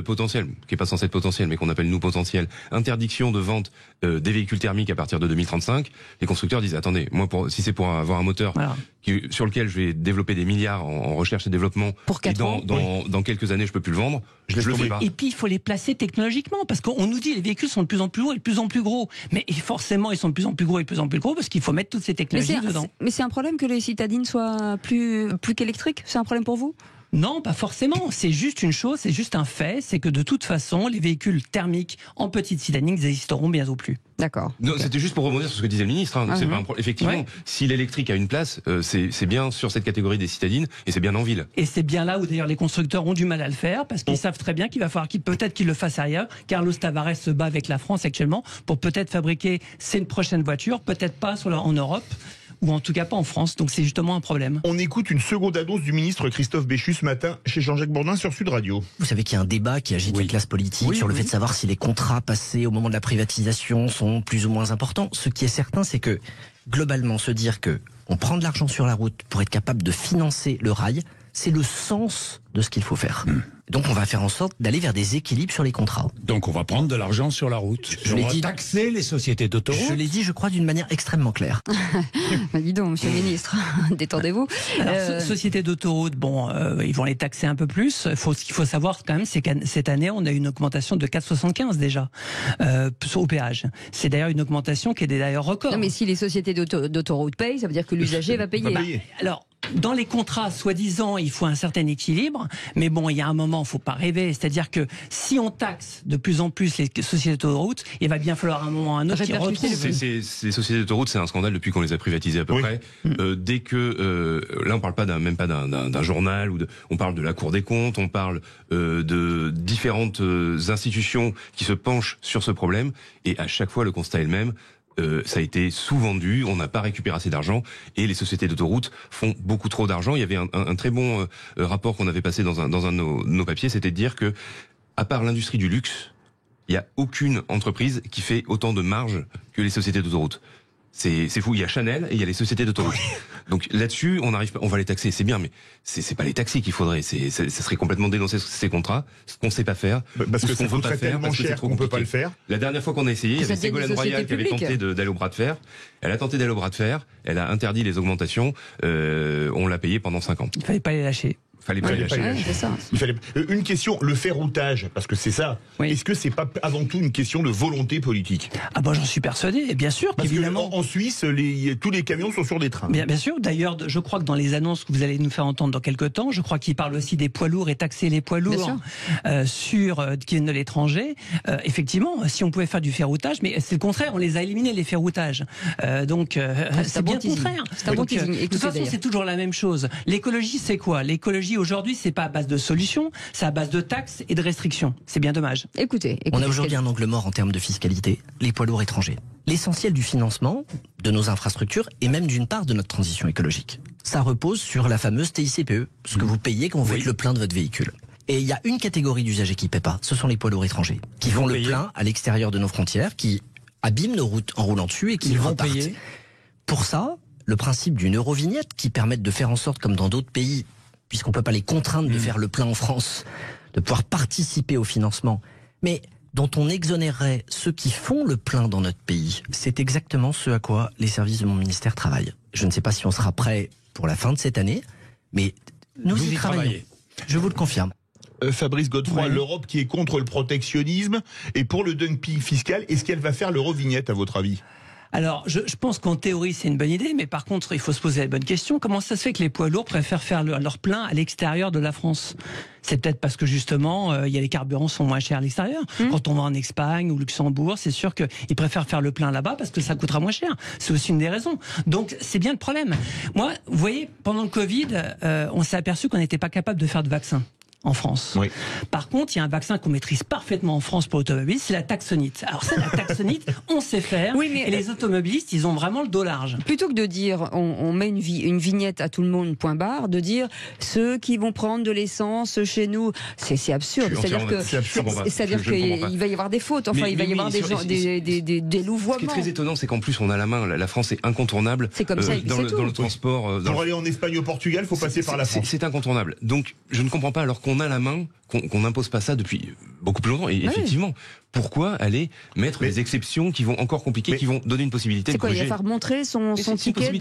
potentiel, qui est pas censé être potentiel, mais qu'on appelle nous potentiel, interdiction de vente des véhicules thermiques à partir de 2035, les constructeurs disent attendez, moi si c'est pour avoir un moteur sur lequel je vais développer des milliards en recherche et développement, et dans quelques années je peux plus le vendre, je le fais pas. Et puis il faut les placer technologiquement, parce qu'on nous dit les véhicules sont de plus en plus lourds et de plus en plus gros, mais forcément ils sont de plus en plus gros et de plus en plus gros parce qu'il faut mettre toutes ces technologies dedans. Mais c'est un problème que les citadines soient plus qu'électriques. C'est un problème pour vous ? Non, pas forcément. C'est juste une chose, c'est juste un fait, c'est que de toute façon, les véhicules thermiques en petite citadine n'existeront bientôt plus. D'accord. Non, c'était juste pour rebondir sur ce que disait le ministre. C'est pas effectivement, si l'électrique a une place, c'est bien sur cette catégorie des citadines et c'est bien en ville. Et c'est bien là où d'ailleurs les constructeurs ont du mal à le faire parce qu'ils savent très bien qu'il va falloir peut-être qu'ils le fassent ailleurs. Carlos Tavares se bat avec la France actuellement pour peut-être fabriquer une prochaine voiture, peut-être pas en Europe. Ou en tout cas pas en France, donc c'est justement un problème. On écoute une seconde annonce du ministre Christophe Béchu ce matin chez Jean-Jacques Bourdin sur Sud Radio. Vous savez qu'il y a un débat qui agite la classe politique sur le fait de savoir si les contrats passés au moment de la privatisation sont plus ou moins importants. Ce qui est certain, c'est que globalement, se dire que on prend de l'argent sur la route pour être capable de financer le rail, c'est le sens de ce qu'il faut faire. Donc on va faire en sorte d'aller vers des équilibres sur les contrats. Donc on va prendre de l'argent sur la route. Je on l'ai va dit. taxer les sociétés d'autoroutes. Je l'ai dit, je crois, d'une manière extrêmement claire. Dis donc, monsieur le ministre, détendez-vous. Alors, sociétés d'autoroutes, ils vont les taxer un peu plus. Ce qu'il faut savoir quand même, c'est que cette année, on a eu une augmentation de 4,75 déjà au péage. C'est d'ailleurs une augmentation qui est d'ailleurs record. Non, mais si les sociétés d'autoroutes payent, ça veut dire que l'usager va payer. Alors, dans les contrats, soi-disant, il faut un certain équilibre, mais bon, il y a un moment, il ne faut pas rêver. C'est-à-dire que si on taxe de plus en plus les sociétés d'autoroutes, il va bien falloir un moment ou un autre qu'ils retrouvent. Ces sociétés d'autoroutes, c'est un scandale depuis qu'on les a privatisées à peu près. Dès que là, on parle pas même pas d'un journal, on parle de la Cour des comptes, on parle de différentes institutions qui se penchent sur ce problème, et à chaque fois, le constat est le même. Ça a été sous-vendu, on n'a pas récupéré assez d'argent et les sociétés d'autoroutes font beaucoup trop d'argent. Il y avait un très bon rapport qu'on avait passé dans un de nos papiers, c'était de dire que, à part l'industrie du luxe, il n'y a aucune entreprise qui fait autant de marge que les sociétés d'autoroutes. C'est fou, il y a Chanel et il y a les sociétés d'autoroutes. Donc là-dessus, on va les taxer, c'est bien, mais c'est pas les taxer qu'il faudrait. Ça serait complètement dénoncer ces contrats, ce qu'on sait pas faire, parce que ça coûterait tellement cher qu'on peut pas le faire. La dernière fois qu'on a essayé, il y avait Ségolène Royal qui avait tenté d'aller au bras de fer. Elle a tenté d'aller au bras de fer, elle a interdit les augmentations, on l'a payé pendant 5 ans. Il fallait pas les lâcher. C'est ça. Une question, le ferroutage, parce que c'est ça. Oui. Est-ce que c'est pas avant tout une question de volonté politique? Ah j'en suis persuadé, bien sûr. Parce qu'évidemment, en Suisse, tous les camions sont sur des trains. Bien sûr. D'ailleurs, je crois que dans les annonces que vous allez nous faire entendre dans quelques temps, je crois qu'il parle aussi des poids lourds et taxer les poids lourds qui viennent de l'étranger. Effectivement, si on pouvait faire du ferroutage, mais c'est le contraire, on les a éliminés les ferroutages. C'est bien le contraire. De toute façon, c'est toujours la même chose. L'écologie, c'est quoi? L'écologie aujourd'hui, c'est pas à base de solutions, c'est à base de taxes et de restrictions. C'est bien dommage. Écoutez, on a aujourd'hui un angle mort en termes de fiscalité, les poids lourds étrangers. L'essentiel du financement de nos infrastructures et même d'une part de notre transition écologique, ça repose sur la fameuse TICPE, ce que vous payez quand vous faites le plein de votre véhicule. Et il y a une catégorie d'usagers qui ne paient pas, ce sont les poids lourds étrangers, qui font le plein à l'extérieur de nos frontières, qui abîment nos routes en roulant dessus et qui repartent. Payer. Pour ça, le principe d'une eurovignette qui permette de faire en sorte, comme dans d'autres pays, puisqu'on ne peut pas les contraindre de faire le plein en France, de pouvoir participer au financement, mais dont on exonérerait ceux qui font le plein dans notre pays. C'est exactement ce à quoi les services de mon ministère travaillent. Je ne sais pas si on sera prêt pour la fin de cette année, mais nous y travaillons. Je vous le confirme. Fabrice Godefroy, l'Europe qui est contre le protectionnisme et pour le dumping fiscal, est-ce qu'elle va faire l'eurovignette à votre avis ? Alors, je pense qu'en théorie, c'est une bonne idée, mais par contre, il faut se poser la bonne question. Comment ça se fait que les poids lourds préfèrent faire leur plein à l'extérieur de la France? C'est peut-être parce que justement, les carburants sont moins chers à l'extérieur. Quand on va en Espagne ou Luxembourg, c'est sûr qu'ils préfèrent faire le plein là-bas parce que ça coûtera moins cher. C'est aussi une des raisons. Donc, c'est bien le problème. Moi, vous voyez, pendant le Covid, on s'est aperçu qu'on n'était pas capable de faire de vaccin en France. Oui. Par contre, il y a un vaccin qu'on maîtrise parfaitement en France pour l'automobile, c'est la taxonite. Alors ça, la taxonite, on sait faire, et les automobilistes, ils ont vraiment le dos large. Plutôt que de dire, on met une vignette à tout le monde, point barre, de dire, ceux qui vont prendre de l'essence chez nous, c'est absurde. C'est-à-dire qu'il va y avoir des fautes, enfin, il va y avoir des louvoiements. Ce qui est très étonnant, c'est qu'en plus, on a la main, la France est incontournable. C'est comme ça, dans le transport. Pour aller en Espagne, au Portugal, il faut passer par la France. C'est incontournable. Donc, je ne comprends pas, alors qu'on a la main, qu'on n'impose pas ça depuis beaucoup plus longtemps. Et effectivement, pourquoi aller mettre des exceptions qui vont encore compliquer, qui vont donner une possibilité de gruger? C'est quoi, il va faire montrer son ticket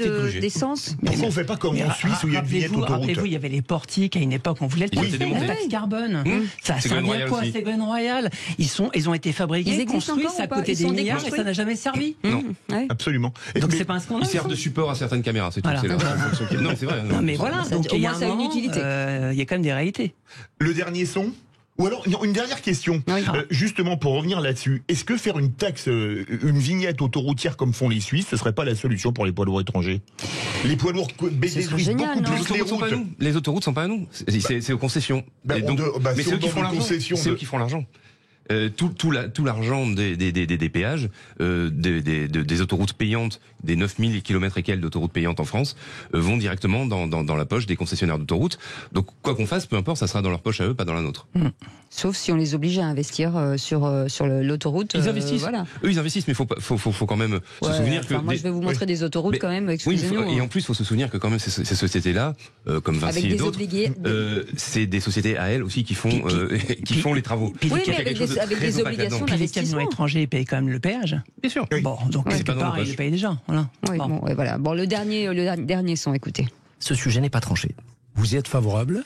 d'essence? Pourquoi on ne fait pas comme en Suisse où il y a une vignette autoroute? Rappelez-vous, il y avait les portiques à une époque, on voulait le passer, la taxe carbone. Ça servi à quoi? Ségolène Royal. Ils ont été fabriqués, construits à côté des milliards et ça n'a jamais servi. Non, absolument. Donc c'est pas un scandale. Ils servent de support à certaines caméras, c'est tout. Non, c'est vrai. Non, mais voilà, donc il y a une utilité. Il y a quand même des réalités. Le dernier son? Ou alors, une dernière question, justement pour revenir là-dessus. Est-ce que faire une taxe, une vignette autoroutière comme font les Suisses, ce serait pas la solution pour les poids lourds étrangers? Les poids lourds détruisent beaucoup plus les routes. Les autoroutes sont pas à nous, c'est aux concessions. Mais c'est eux qui font l'argent. Tout l'argent des péages, des autoroutes payantes, des 9000 km et quelques d'autoroutes payantes en France, vont directement dans la poche des concessionnaires d'autoroutes. Donc quoi qu'on fasse, peu importe, ça sera dans leur poche à eux, pas dans la nôtre. Sauf si on les oblige à investir sur l'autoroute. Ils investissent. Voilà. Eux, ils investissent, mais faut quand même se souvenir que. Moi, je vais vous montrer des autoroutes quand même. Excusez-nous. Et en plus, il faut se souvenir que quand même ces sociétés-là, comme Vinci et d'autres, c'est des sociétés à elles aussi qui font les travaux. Oui, mais avec des obligations d'investissement. Les camions étrangers payent quand même le péage. Bien sûr. Bon, donc quelque part, ils le payent déjà. Voilà. Oui, voilà. Bon, le dernier son, écoutez. Ce sujet n'est pas tranché. Vous y êtes favorable ?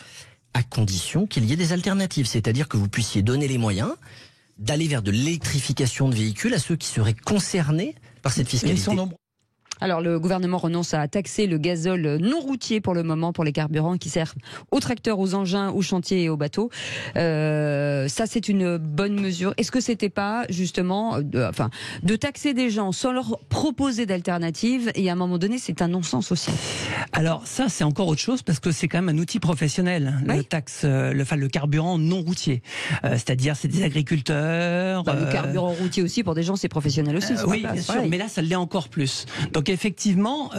À condition qu'il y ait des alternatives, c'est-à-dire que vous puissiez donner les moyens d'aller vers de l'électrification de véhicules à ceux qui seraient concernés par cette fiscalité. Ils sont nombreux. Alors, le gouvernement renonce à taxer le gazole non routier pour le moment pour les carburants qui servent aux tracteurs, aux engins, aux chantiers et aux bateaux. Ça, c'est une bonne mesure. Est-ce que c'était pas justement, de taxer des gens sans leur proposer d'alternatives, et à un moment donné, c'est un non-sens aussi. Alors ça, c'est encore autre chose parce que c'est quand même un outil professionnel. Oui. Le carburant non routier, c'est-à-dire c'est des agriculteurs. Le carburant routier aussi pour des gens, c'est professionnel aussi. Oui, bien sûr, mais là, ça l'est encore plus. Donc effectivement,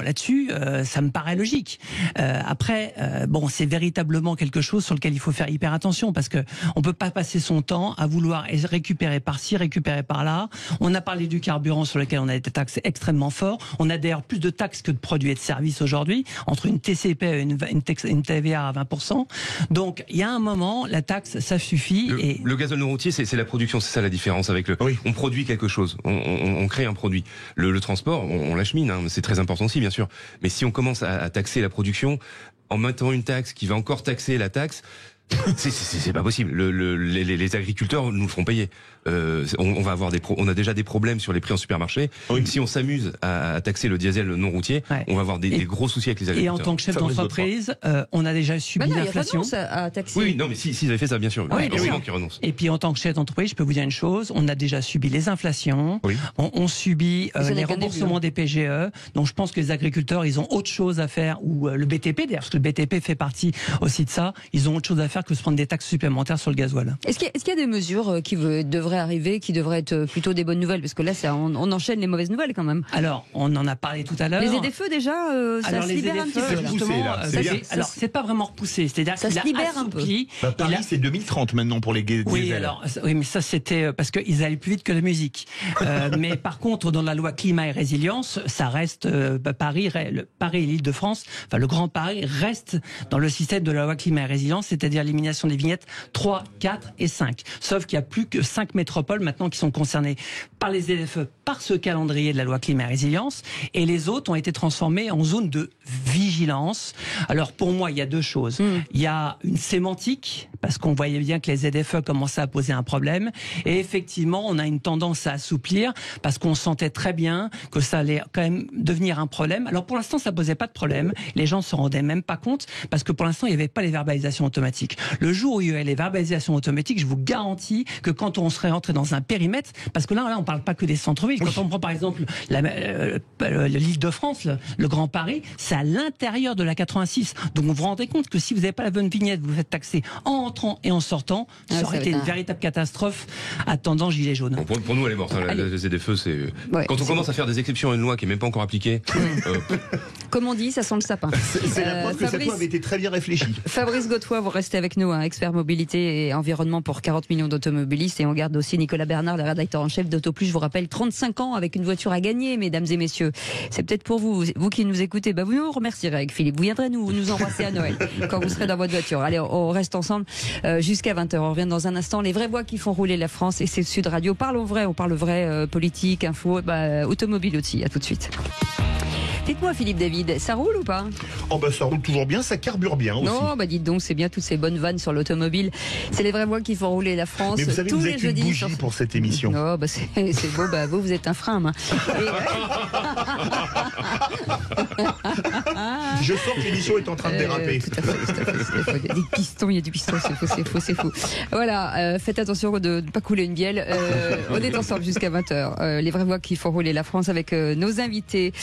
là-dessus, ça me paraît logique. Après, c'est véritablement quelque chose sur lequel il faut faire hyper attention parce que on peut pas passer son temps à vouloir récupérer par-ci, récupérer par-là. On a parlé du carburant sur lequel on a été taxé extrêmement fort. On a d'ailleurs plus de taxes que de produits et de services aujourd'hui, entre une TCP et une TVA à 20%. Donc il y a un moment, la taxe, ça suffit. Le gazole non routier, c'est la production, c'est ça la différence avec le. Oui. On produit quelque chose, on crée un produit. Le transport, on l'achemine, c'est très important aussi, bien sûr. Mais si on commence à taxer la production en mettant une taxe qui va encore taxer la taxe, c'est pas possible. Les agriculteurs nous le feront payer. On a déjà des problèmes sur les prix en supermarché. Oui. Si on s'amuse à taxer le diesel non routier, on va avoir des gros soucis avec les agriculteurs. Et en tant que chef d'entreprise, on a déjà subi l'inflation. À taxer. Oui, non, mais s'ils avaient fait ça, bien sûr. Heureusement qu'ils renoncent. Et puis en tant que chef d'entreprise, je peux vous dire une chose, on a déjà subi les inflations, on subit les remboursements des PGE. Donc je pense que les agriculteurs, ils ont autre chose à faire, ou le BTP, d'ailleurs, parce que le BTP fait partie aussi de ça, ils ont autre chose à faire que se prendre des taxes supplémentaires sur le gasoil. Est-ce qu'il y a des mesures qui devraient arriver, qui devraient être plutôt des bonnes nouvelles? Parce que là, on enchaîne les mauvaises nouvelles quand même. Alors, on en a parlé tout à l'heure. Les ZFE déjà, ça se libère un petit peu. Alors, c'est pas vraiment repoussé. C'est-à-dire ça se libère un peu. Paris, c'est 2030 maintenant pour les diesels. Oui, mais ça, c'était parce qu'ils allaient plus vite que la musique. Mais par contre, dans la loi climat et résilience, ça reste Paris et l'Île-de-France, enfin le Grand Paris reste dans le système de la loi climat et résilience, c'est-à-dire l'élimination des vignettes 3, 4 et 5. Sauf qu'il n'y a plus que 5 métropoles maintenant qui sont concernées par les ZFE, par ce calendrier de la loi climat et résilience, et les autres ont été transformés en zone de vigilance. Alors pour moi, il y a deux choses. Il y a une sémantique, parce qu'on voyait bien que les ZFE commençaient à poser un problème, et effectivement, on a une tendance à assouplir, parce qu'on sentait très bien que ça allait quand même devenir un problème. Alors pour l'instant, ça posait pas de problème, les gens se rendaient même pas compte, parce que pour l'instant, il n'y avait pas les verbalisations automatiques. Le jour où il y avait les verbalisations automatiques, je vous garantis que quand on serait rentré dans un périmètre, parce que là on parle pas que des centres-villes, quand on prend par exemple l'Île-de-France, le Grand Paris, c'est à l'intérieur de la 86. Donc vous vous rendez compte que si vous n'avez pas la bonne vignette, vous vous faites taxer en entrant et en sortant, ça aurait été une véritable catastrophe attendant gilet jaune. Bon, pour nous, elle est morte. La ZFE, c'est quand on commence à faire des exceptions à une loi qui est même pas encore appliquée. Comme on dit, ça sent le sapin. C'est la preuve que cette loi avait été très bien réfléchie. Fabrice Godefroy, vous restez avec nous, expert mobilité et environnement pour 40 millions d'automobilistes, et on garde aussi Nicolas Bernard, le rédacteur en chef d'Autoplus. Je vous rappelle, 35 ans avec une voiture à gagner, mesdames et messieurs. C'est peut-être pour vous qui nous écoutez. Vous nous remercierez avec Philippe. Vous viendrez nous embrasser à Noël quand vous serez dans votre voiture. Allez, on reste ensemble jusqu'à 20h. On revient dans un instant. Les vraies voix qui font rouler la France, et c'est Sud Radio. Parlons vrai, on parle vrai, politique, info, automobile aussi. À tout de suite. Dites-moi, Philippe David, ça roule ou pas? Ça roule toujours bien, ça carbure bien aussi. Non, dites donc, c'est bien toutes ces bonnes vannes sur l'automobile. C'est les vraies voix qui font rouler la France. Mais vous savez, tous vous les êtes jeudis une bougie pour cette émission. Non, c'est beau, vous êtes un frein. Je sens que l'émission est en train de déraper. Tout à fait. Il y a des pistons, c'est faux. Voilà, faites attention de ne pas couler une bielle. On est ensemble jusqu'à 20h. Les vraies voix qui font rouler la France avec nos invités.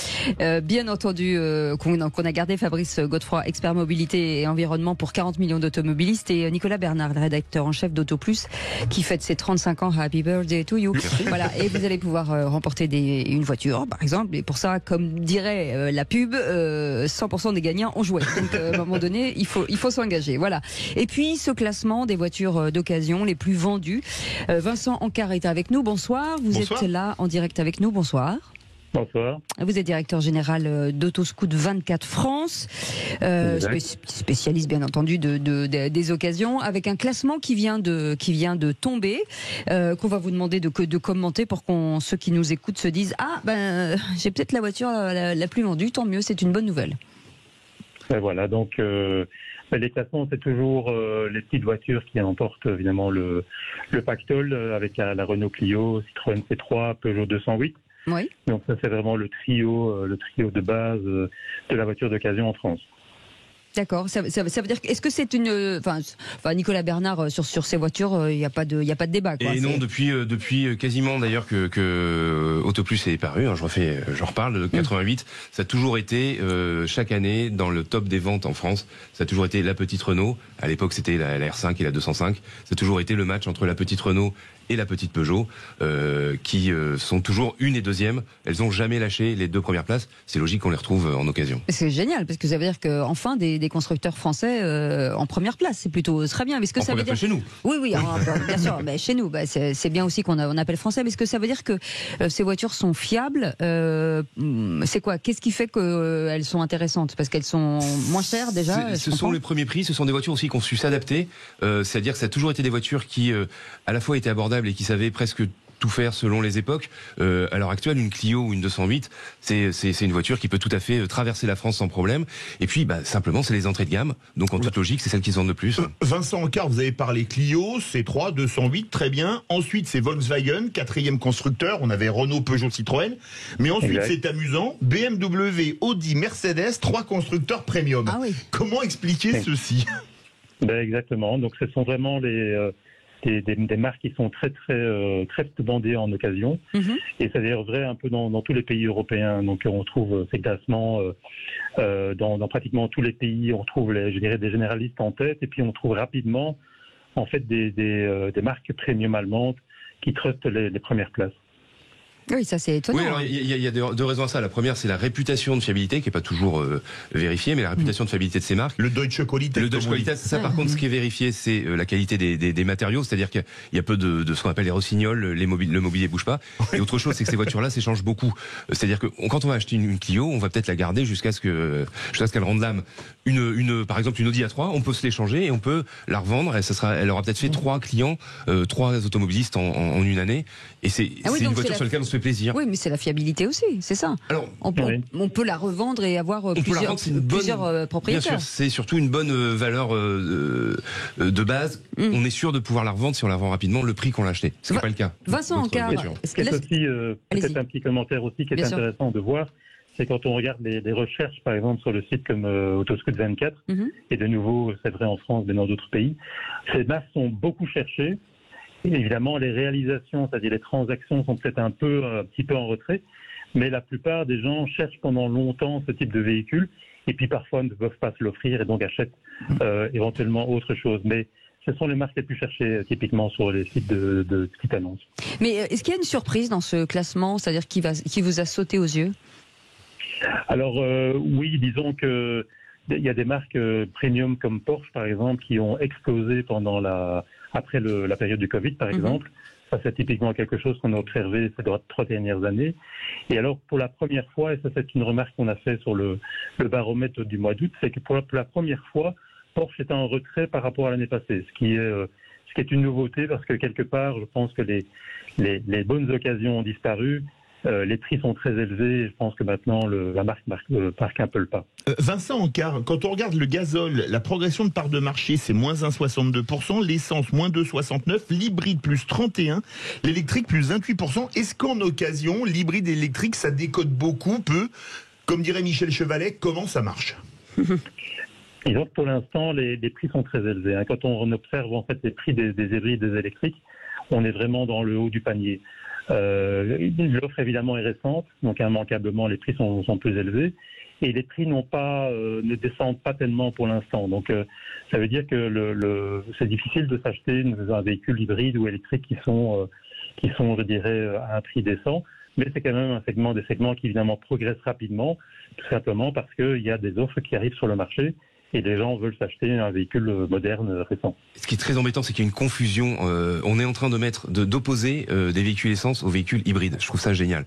bien entendu, qu'on a gardé Fabrice Godefroy, expert mobilité et environnement pour 40 millions d'automobilistes, et Nicolas Bernard, le rédacteur en chef d'Auto Plus, qui fête ses 35 ans. Happy birthday to you. Voilà, et vous allez pouvoir remporter une voiture, par exemple. Et pour ça, comme dirait la pub, 100% des gagnants ont joué. Donc, à un moment donné, il faut s'engager. Voilà. Et puis, ce classement des voitures d'occasion les plus vendues. Vincent Ancard est avec nous. Bonsoir. Bonsoir. Êtes là en direct avec nous. Bonsoir. Bonsoir. Vous êtes directeur général d'Autoscout 24 France, spécialiste bien entendu des occasions, avec un classement qui vient de tomber, qu'on va vous demander de commenter pour qu'on ceux qui nous écoutent se disent j'ai peut-être la voiture la plus vendue, tant mieux, c'est une bonne nouvelle. Et voilà, donc les classements, c'est toujours les petites voitures qui emportent évidemment le pactole avec la Renault Clio, Citroën C3, Peugeot 208. Oui. Donc ça, c'est vraiment le trio de base de la voiture d'occasion en France. D'accord. Ça veut dire, est-ce que c'est une, Nicolas Bernard sur ces voitures, il n'y a pas de débat, quoi. Et non, depuis quasiment d'ailleurs que Autoplus est paru, hein, je reparle de 88, ça a toujours été chaque année dans le top des ventes en France. Ça a toujours été la petite Renault. À l'époque, c'était la R5 et la 205. Ça a toujours été le match entre la petite Renault et la petite Peugeot, qui sont toujours une et deuxième. Elles n'ont jamais lâché les deux premières places. C'est logique qu'on les retrouve en occasion. C'est génial, parce que ça veut dire qu'enfin des constructeurs français en première place. C'est plutôt très bien. Mais ce que ça veut dire chez nous. Oui, bien sûr. Mais chez nous, c'est bien aussi qu'on appelle français. Mais est-ce que ça veut dire que ces voitures sont fiables? C'est quoi? Qu'est-ce qui fait qu'elles sont intéressantes? Parce qu'elles sont moins chères déjà. Ce sont les premiers prix. Ce sont des voitures aussi qui ont su s'adapter. C'est-à-dire que ça a toujours été des voitures qui, à la fois étaient abordables et qui savaient presque tout faire selon les époques. À l'heure actuelle, une Clio ou une 208, c'est une voiture qui peut tout à fait traverser la France sans problème. Et puis, simplement, c'est les entrées de gamme. Donc, en toute logique, c'est celles qui se vendent le plus. Vincent Ancard, vous avez parlé Clio, C3, 208, très bien. Ensuite, c'est Volkswagen, quatrième constructeur. On avait Renault, Peugeot, Citroën. Mais ensuite, c'est amusant, BMW, Audi, Mercedes, 3 constructeurs premium. Ah oui. Comment expliquer ceci? Exactement. Donc, ce sont vraiment des marques qui sont très demandées en occasion. Et c'est-à-dire vrai un peu dans tous les pays européens. Donc on trouve ces classements dans pratiquement tous les pays. On trouve des généralistes en tête, et puis on trouve rapidement en fait des marques premium allemandes qui trustent les premières places. Oui, ça c'est étonnant. Oui, alors il y a deux raisons à ça. La première, c'est la réputation de fiabilité qui est pas toujours vérifiée, mais la réputation de fiabilité de ces marques. Le Deutsche Qualität. Le Deutsche Qualität, c'est ça. Par contre, ce qui est vérifié, c'est la qualité des matériaux, c'est-à-dire qu'il y a peu de ce qu'on appelle les rossignols, le mobilier bouge pas. Et autre chose, c'est que ces voitures-là s'échangent beaucoup. C'est-à-dire que quand on va acheter une Clio, on va peut-être la garder jusqu'à ce qu'elle rende l'âme. Par exemple, une Audi A3, on peut se l'échanger et on peut la revendre. Elle aura peut-être fait 3 clients, 3 automobilistes en une année. Et c'est une voiture sur laquelle on se fait plaisir. Oui, mais c'est la fiabilité aussi, c'est ça. Alors, on peut la revendre et avoir plusieurs propriétaires. Bien sûr, c'est surtout une bonne valeur de base. On est sûr de pouvoir la revendre si on la vend rapidement le prix qu'on l'a acheté. Ce n'est pas le cas. Vincent Ancard, ce qui est aussi peut-être un petit commentaire aussi qui est intéressant de voir, c'est quand on regarde des recherches, par exemple, sur le site comme Autoscout 24, et de nouveau, c'est vrai en France, mais dans d'autres pays, ces marques sont beaucoup cherchées. Et évidemment, les réalisations, c'est-à-dire les transactions, sont peut-être un petit peu en retrait, mais la plupart des gens cherchent pendant longtemps ce type de véhicule, et puis parfois ne peuvent pas se l'offrir et donc achètent éventuellement autre chose. Mais ce sont les marques les plus cherchées typiquement sur les sites de petites annonces. Mais est-ce qu'il y a une surprise dans ce classement, c'est-à-dire qui vous a sauté aux yeux? Alors oui, disons que il y a des marques premium comme Porsche par exemple qui ont explosé après la période du Covid par exemple. Ça c'est typiquement quelque chose qu'on a observé ces 3 dernières années. Et alors pour la première fois, et ça c'est une remarque qu'on a fait sur le baromètre du mois d'août, c'est que pour la première fois, Porsche est en retrait par rapport à l'année passée, ce qui est une nouveauté parce que quelque part je pense que les bonnes occasions ont disparu. Les prix sont très élevés et je pense que maintenant la marque marque un peu le pas. Vincent Ancard, quand on regarde le gazole, la progression de part de marché c'est moins 1,62%, l'essence moins 2,69%, l'hybride plus 31%, l'électrique plus 28%. Est-ce qu'en occasion, l'hybride et l'électrique ça décode beaucoup, peu? Comme dirait Michel Chevalet, comment ça marche? Disons que pour l'instant, les prix sont très élevés. Quand on observe en fait les prix des hybrides et des électriques, on est vraiment dans le haut du panier. L'offre évidemment est récente, donc immanquablement les prix sont plus élevés. Et les prix ne descendent pas tellement pour l'instant. Donc, ça veut dire que c'est difficile de s'acheter un véhicule hybride ou électrique qui sont, je dirais, à un prix décent. Mais c'est quand même des segments qui évidemment progressent rapidement, tout simplement parce qu'il y a des offres qui arrivent sur le marché. Et les gens veulent s'acheter un véhicule moderne récent. Ce qui est très embêtant, c'est qu'il y a une confusion. On est en train d'opposer des véhicules essence aux véhicules hybrides. Je trouve ça génial.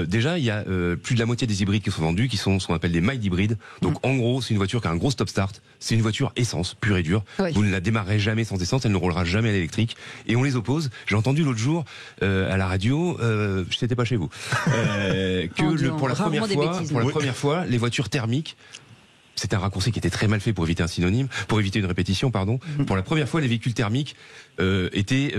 Déjà, il y a plus de la moitié des hybrides qui sont vendus, qui sont ce qu'on appelle des mild hybrides. Donc en gros, c'est une voiture qui a un gros stop-start. C'est une voiture essence, pure et dure. Oui. Vous ne la démarrerez jamais sans essence, elle ne roulera jamais à l'électrique. Et on les oppose. J'ai entendu l'autre jour à la radio, je n'étais pas chez vous, pour la première fois, les voitures thermiques. C'était un raccourci qui était très mal fait pour éviter une répétition, pardon. Pour la première fois, les véhicules thermiques n'étaient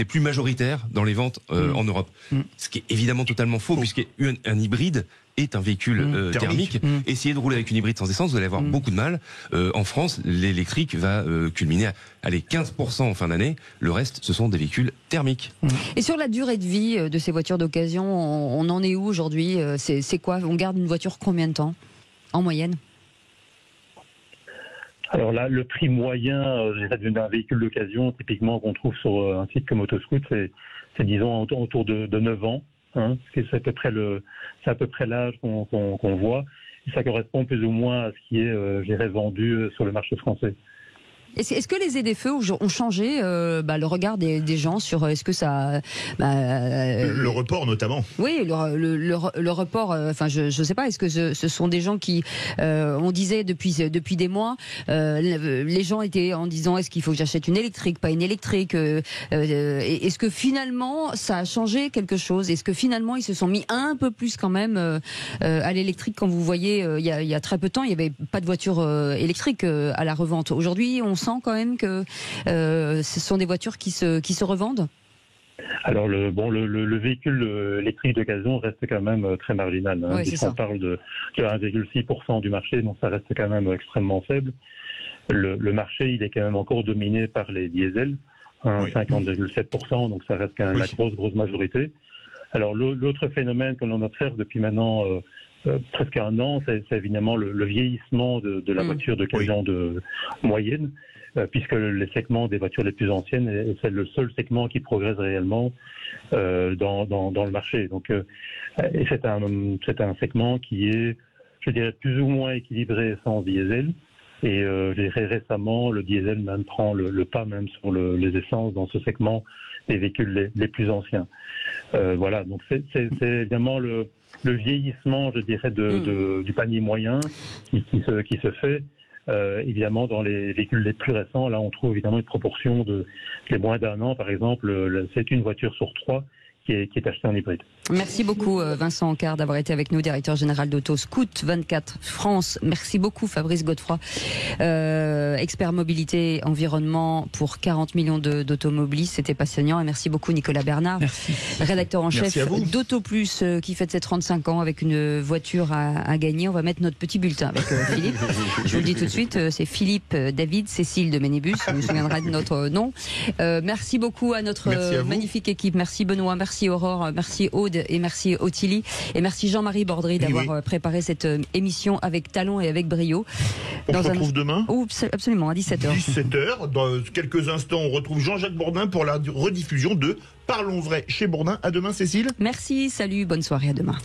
plus majoritaires dans les ventes en Europe. Ce qui est évidemment totalement faux, puisqu'un hybride est un véhicule thermique. Essayez de rouler avec une hybride sans essence, vous allez avoir beaucoup de mal. En France, l'électrique va culminer à 15% en fin d'année. Le reste, ce sont des véhicules thermiques. Et sur la durée de vie de ces voitures d'occasion, on en est où aujourd'hui? C'est quoi? On garde une voiture combien de temps en moyenne? Alors là, le prix moyen d'un véhicule d'occasion, typiquement qu'on trouve sur un site comme Autoscout, c'est disons autour de 9 ans. Hein, c'est à peu près l'âge qu'on voit. Et ça correspond plus ou moins à ce qui est vendu sur le marché français. Est-ce que les ZFE ont changé le regard des gens sur est-ce que ça le report notamment? Oui, le report. Enfin, je sais pas. Est-ce que ce sont des gens qui on disait depuis des mois, les gens étaient en disant est-ce qu'il faut que j'achète une électrique, pas une électrique. Est-ce que finalement ça a changé quelque chose? Est-ce que finalement ils se sont mis un peu plus quand même à l'électrique? Quand vous voyez, il y a très peu de temps, il y avait pas de voiture électrique à la revente. Aujourd'hui, on sent quand même que ce sont des voitures qui se revendent? Alors le véhicule électrique d'occasion reste quand même très marginal. Hein. On parle de 1,6% du marché, donc ça reste quand même extrêmement faible. Le marché, il est quand même encore dominé par les diesels, 50,7%, donc ça reste quand même la grosse majorité. Alors l'autre phénomène que l'on observe depuis maintenant presque un an, c'est évidemment le vieillissement de la voiture d'occasion de moyenne, puisque les segments des voitures les plus anciennes, c'est le seul segment qui progresse réellement dans le marché. Donc, et c'est un segment qui est, je dirais, plus ou moins équilibré sans diesel. Et je dirais récemment, le diesel même prend le pas même sur les essences dans ce segment des véhicules les plus anciens. Voilà, donc c'est évidemment le vieillissement, je dirais, du panier moyen qui se fait. Évidemment, dans les véhicules les plus récents, là, on trouve évidemment une proportion les moins d'un an, par exemple, c'est une voiture sur 3 qui est achetée en hybride. Merci beaucoup Vincent Ancard d'avoir été avec nous, directeur général d'Autoscout 24 France. Merci beaucoup Fabrice Godefroy, expert mobilité environnement pour 40 millions d'automobilistes. C'était passionnant. Et merci beaucoup Nicolas Bernard, rédacteur en chef d'AutoPlus, qui fête ses 35 ans avec une voiture à gagner. On va mettre notre petit bulletin avec Philippe. Je vous le dis tout de suite, c'est Philippe David Cécile de Ménibus. Vous vous souviendrez de notre nom. Merci beaucoup à notre magnifique équipe. Merci Benoît, merci Aurore, merci Aude et merci Ottilie. Et merci Jean-Marie Bordry d'avoir préparé cette émission avec talent et avec brio. On se retrouve demain ? Absolument, à 17h. 17h. Dans quelques instants, on retrouve Jean-Jacques Bourdin pour la rediffusion de Parlons Vrai chez Bourdin. À demain, Cécile. Merci, salut, bonne soirée, à demain.